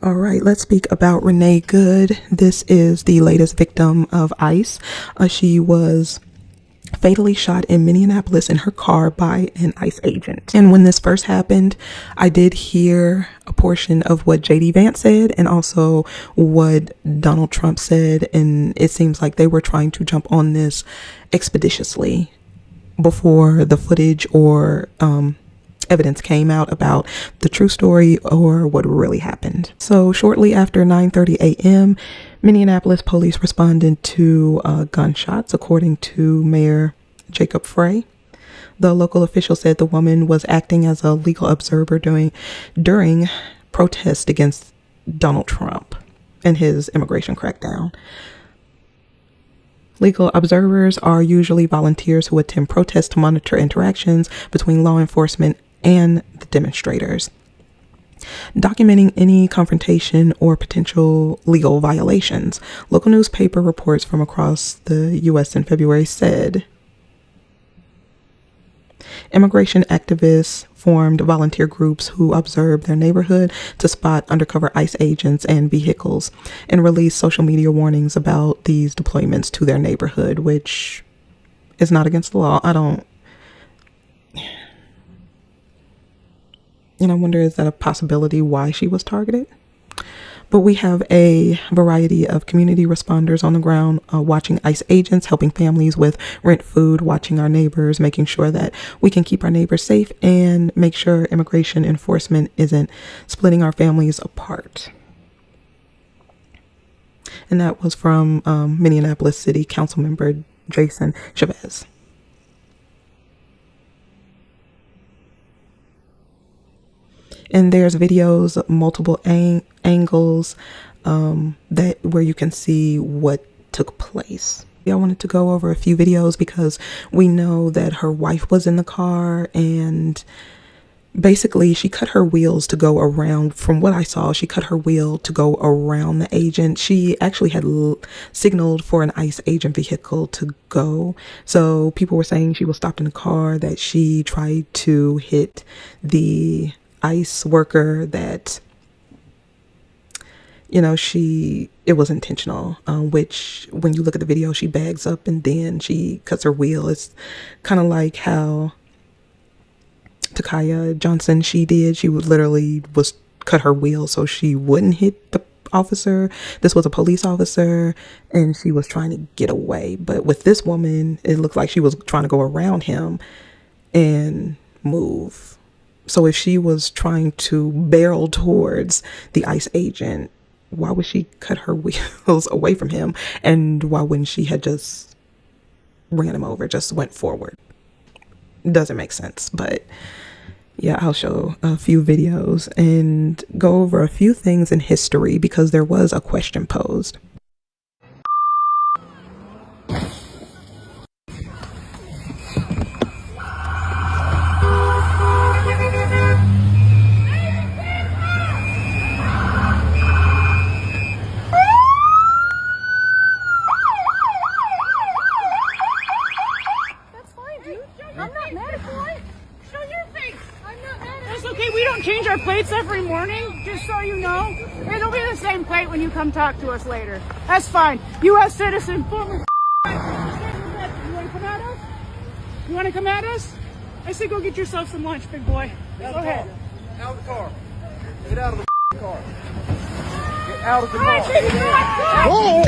All right, let's speak about Renee Good. This is the latest victim of ICE. She was fatally shot in Minneapolis in her car by an ICE agent. And when this first happened, I did hear a portion of what JD Vance said and also what Donald Trump said. And it seems like they were trying to jump on this expeditiously before the footage or evidence came out about the true story or what really happened. So shortly after 9:30 a.m., Minneapolis police responded to gunshots, according to Mayor Jacob Frey. The local official said the woman was acting as a legal observer during protests against Donald Trump and his immigration crackdown. Legal observers are usually volunteers who attend protests to monitor interactions between law enforcement and the demonstrators, documenting any confrontation or potential legal violations. Local newspaper reports from across the U.S. in February said immigration activists formed volunteer groups who observed their neighborhood to spot undercover ICE agents and vehicles and released social media warnings about these deployments to their neighborhood, which is not against the law. And I wonder, is that a possibility why she was targeted? But we have a variety of community responders on the ground, watching ICE agents, helping families with rent, food, watching our neighbors, making sure that we can keep our neighbors safe and make sure immigration enforcement isn't splitting our families apart. And that was from Minneapolis City Council member Jason Chavez. And there's videos, multiple angles that where you can see what took place. I wanted to go over a few videos because we know that her wife was in the car and basically she cut her wheels to go around. From what I saw, she cut her wheel to go around the agent. She actually had signaled for an ICE agent vehicle to go. So people were saying she was stopped in the car, that she tried to hit the ICE worker, that it was intentional, which when you look at the video, she bags up and then she cuts her wheel. It's kind of like how Takaya Johnson, she literally was cut her wheel so she wouldn't hit the officer. This was a police officer and she was trying to get away. But with this woman, it looked like she was trying to go around him and move. So if she was trying to barrel towards the ICE agent, why would she cut her wheels away from him? And why wouldn't she had just ran him over, just went forward? Doesn't make sense. But yeah, I'll show a few videos and go over a few things in history because there was a question posed. Change our plates every morning, just so you know. It'll be the same plate when you come talk to us later. That's fine. U.S. citizen, former. You want to come at us? You want to come at us? I say go get yourself some lunch, big boy. Go ahead. Out of the car. Get out of the car. Get out of the car. Oh!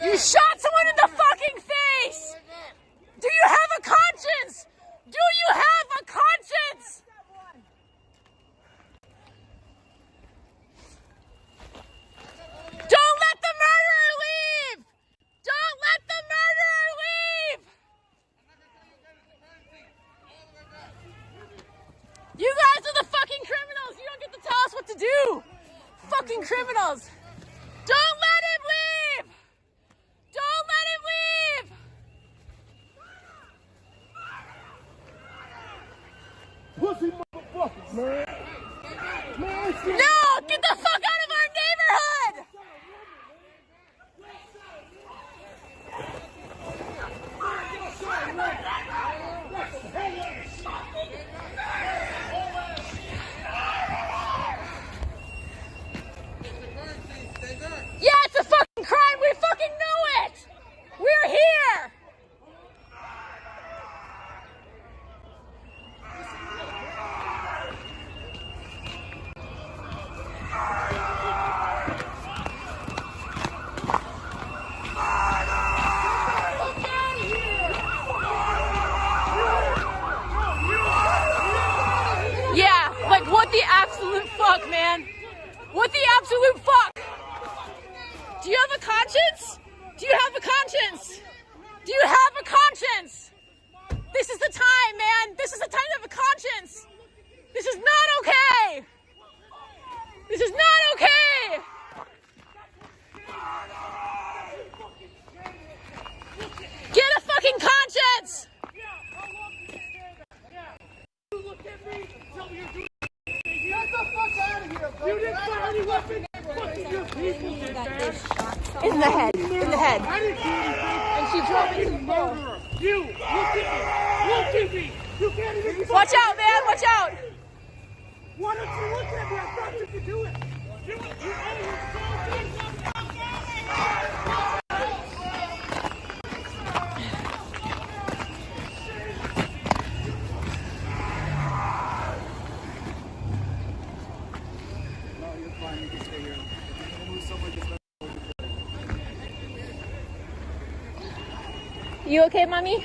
You shot someone in the fucking face! Do you have a conscience? Do you have a conscience? Don't let the murderer leave! Don't let the murderer leave! You guys are the fucking criminals! You don't get to tell us what to do! Fucking criminals! Don't let him leave! Don't let him leave! Pussy motherfuckers, man. No! Get the fuck out of our neighborhood! Yeah, it's a fucking crime! We fucking know it! We're here! Yeah, like what the absolute fuck, man? What the absolute fuck? Do you have a conscience? Do you have a conscience? Do you have a conscience? This is the time, man. This is the time to have a conscience. This is not okay. This is not okay. Get a fucking conscience. You didn't fire any weapons. Fucking your people did that. In the head. In the head. I didn't do anything. And she drove into the floor. Murderer. You. Look at me. Look at me. You can't even. Watch out, man. Watch out. Why don't you look at me? I thought you could do it. You You okay, mommy?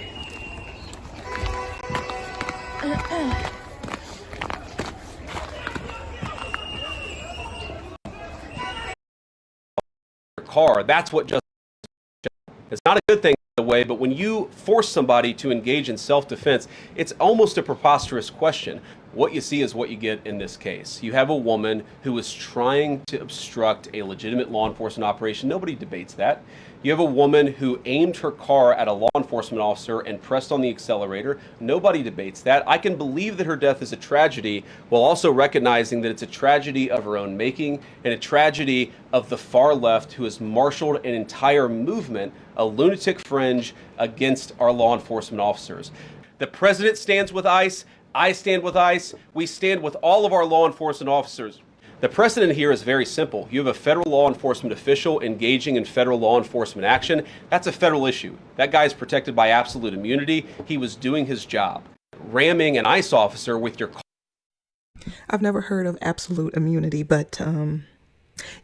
Car, that's what just it's not a good thing in a way, but when you force somebody to engage in self-defense, it's almost a preposterous question. What you see is what you get in this case. You have a woman who was trying to obstruct a legitimate law enforcement operation. Nobody debates that. You have a woman who aimed her car at a law enforcement officer and pressed on the accelerator. Nobody debates that. I can believe that her death is a tragedy while also recognizing that it's a tragedy of her own making and a tragedy of the far left who has marshaled an entire movement, a lunatic fringe against our law enforcement officers. The president stands with ICE. I stand with ICE. We stand with all of our law enforcement officers. The precedent here is very simple. You have a federal law enforcement official engaging in federal law enforcement action. That's a federal issue. That guy is protected by absolute immunity. He was doing his job. Ramming an ICE officer with your car. I've never heard of absolute immunity, but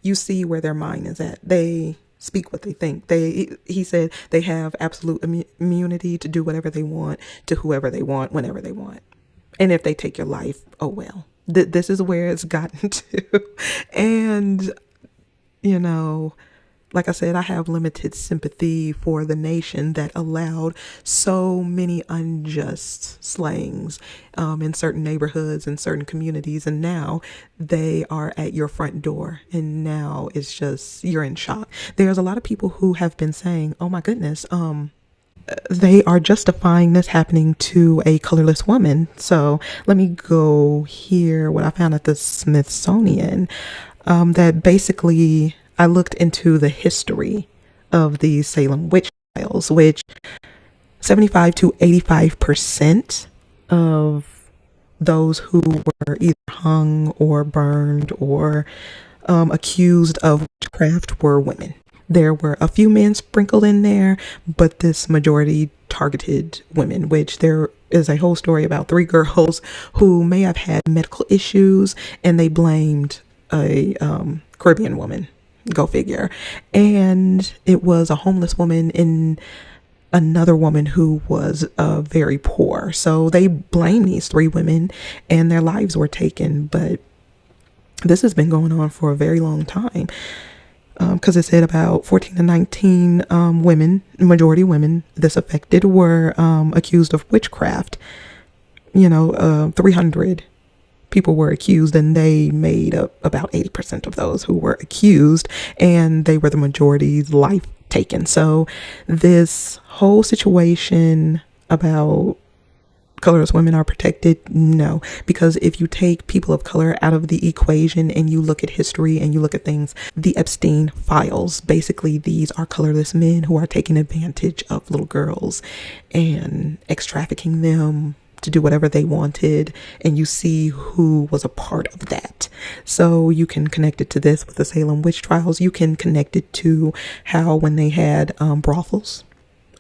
you see where their mind is at. They speak what they think. He said they have absolute immunity to do whatever they want to whoever they want, whenever they want. And if they take your life, oh well. This is where it's gotten to. And, you know, like I said, I have limited sympathy for the nation that allowed so many unjust slayings in certain neighborhoods and certain communities. And now they are at your front door. And now it's just, you're in shock. There's a lot of people who have been saying, oh my goodness, they are justifying this happening to a colorless woman. So let me go here what I found at the Smithsonian, that basically I looked into the history of the Salem witch trials, which 75 to 85% of those who were either hung or burned or accused of witchcraft were women. There were a few men sprinkled in there, but this majority targeted women, which there is a whole story about 3 girls who may have had medical issues and they blamed a Caribbean woman Go figure. And it was a homeless woman and another woman who was very poor. So they blame these three women and their lives were taken. But this has been going on for a very long time. Because it said about 14 to 19 women, majority women, this affected were accused of witchcraft. 300 people were accused, and they made up about 80% of those who were accused, and they were the majority's life taken. So this whole situation about colorless women are protected, no, because if you take people of color out of the equation and you look at history and you look at things, the Epstein files, basically these are colorless men who are taking advantage of little girls and trafficking them to do whatever they wanted, and you see who was a part of that. So you can connect it to this with the Salem witch trials. You can connect it to how when they had brothels,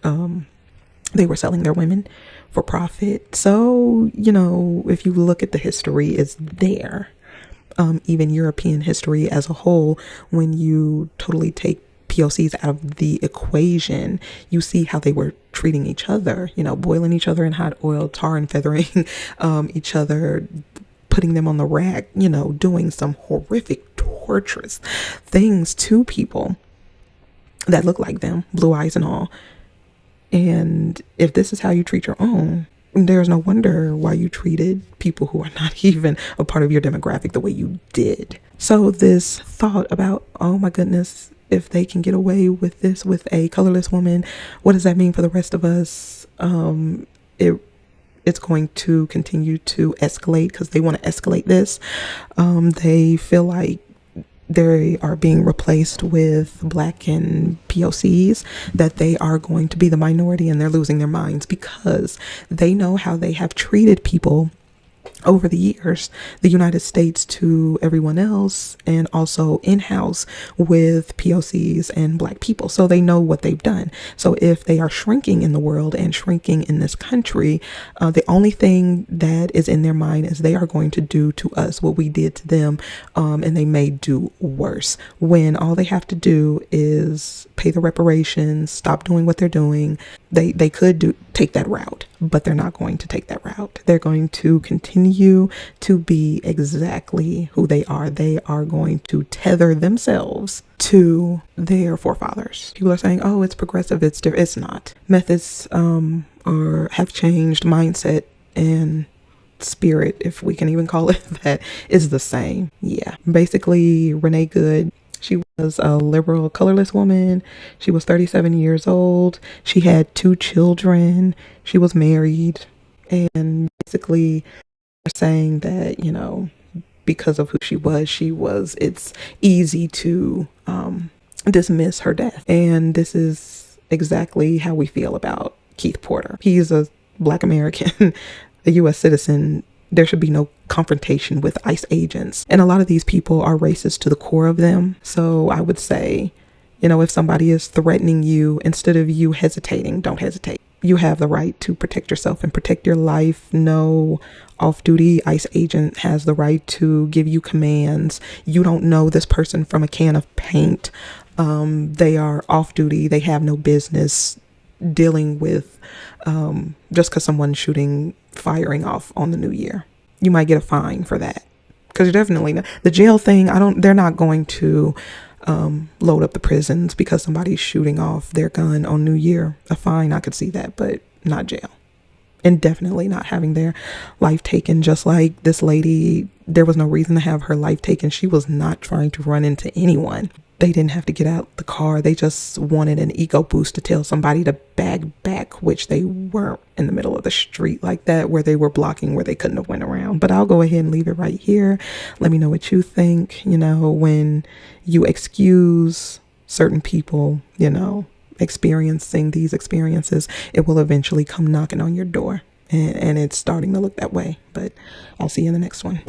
they were selling their women for profit. So, if you look at the history, it's there. Even European history as a whole, when you totally take POCs out of the equation, you see how they were treating each other, boiling each other in hot oil, tar and feathering each other, putting them on the rack, doing some horrific, torturous things to people that look like them, blue eyes and all. And if this is how you treat your own, there's no wonder why you treated people who are not even a part of your demographic the way you did. So this thought about, oh my goodness, if they can get away with this with a colorless woman, what does that mean for the rest of us? It's going to continue to escalate because they want to escalate this. They feel like they are being replaced with Black and POCs, that they are going to be the minority, and they're losing their minds because they know how they have treated people over the years, the United States to everyone else, and also in-house with POCs and Black people. So they know what they've done. So if they are shrinking in the world and shrinking in this country, the only thing that is in their mind is they are going to do to us what we did to them, and they may do worse, when all they have to do is pay the reparations, stop doing what they're doing. They could take that route, but they're not going to take that route. They're going to continue to be exactly who they are. They are going to tether themselves to their forefathers. People are saying, oh, it's progressive. It's not. Methods or have changed. Mindset and spirit, if we can even call it that, is the same. Yeah. Basically, Renee Good, she was a liberal, colorless woman. She was 37 years old. She had 2 children. She was married. And basically saying that, because of who she was, it's easy to dismiss her death. And this is exactly how we feel about Keith Porter. He's a Black American, a U.S. citizen. There should be no confrontation with ICE agents. And a lot of these people are racist to the core of them. So I would say, if somebody is threatening you, instead of you hesitating, don't hesitate. You have the right to protect yourself and protect your life. No off-duty ICE agent has the right to give you commands. You don't know this person from a can of paint. They are off-duty. They have no business dealing with just because someone's firing off on the new year. You might get a fine for that, because you're definitely not. The jail thing, they're not going to load up the prisons because somebody's shooting off their gun on New Year. A fine, I could see that, but not jail. And definitely not having their life taken. Just like this lady, there was no reason to have her life taken. She was not trying to run into anyone. They didn't have to get out the car. They just wanted an ego boost to tell somebody to bag back, which they weren't in the middle of the street like that, where they were blocking, where they couldn't have went around. But I'll go ahead and leave it right here. Let me know what you think. When you excuse certain people, experiencing these experiences, it will eventually come knocking on your door. And it's starting to look that way. But I'll see you in the next one.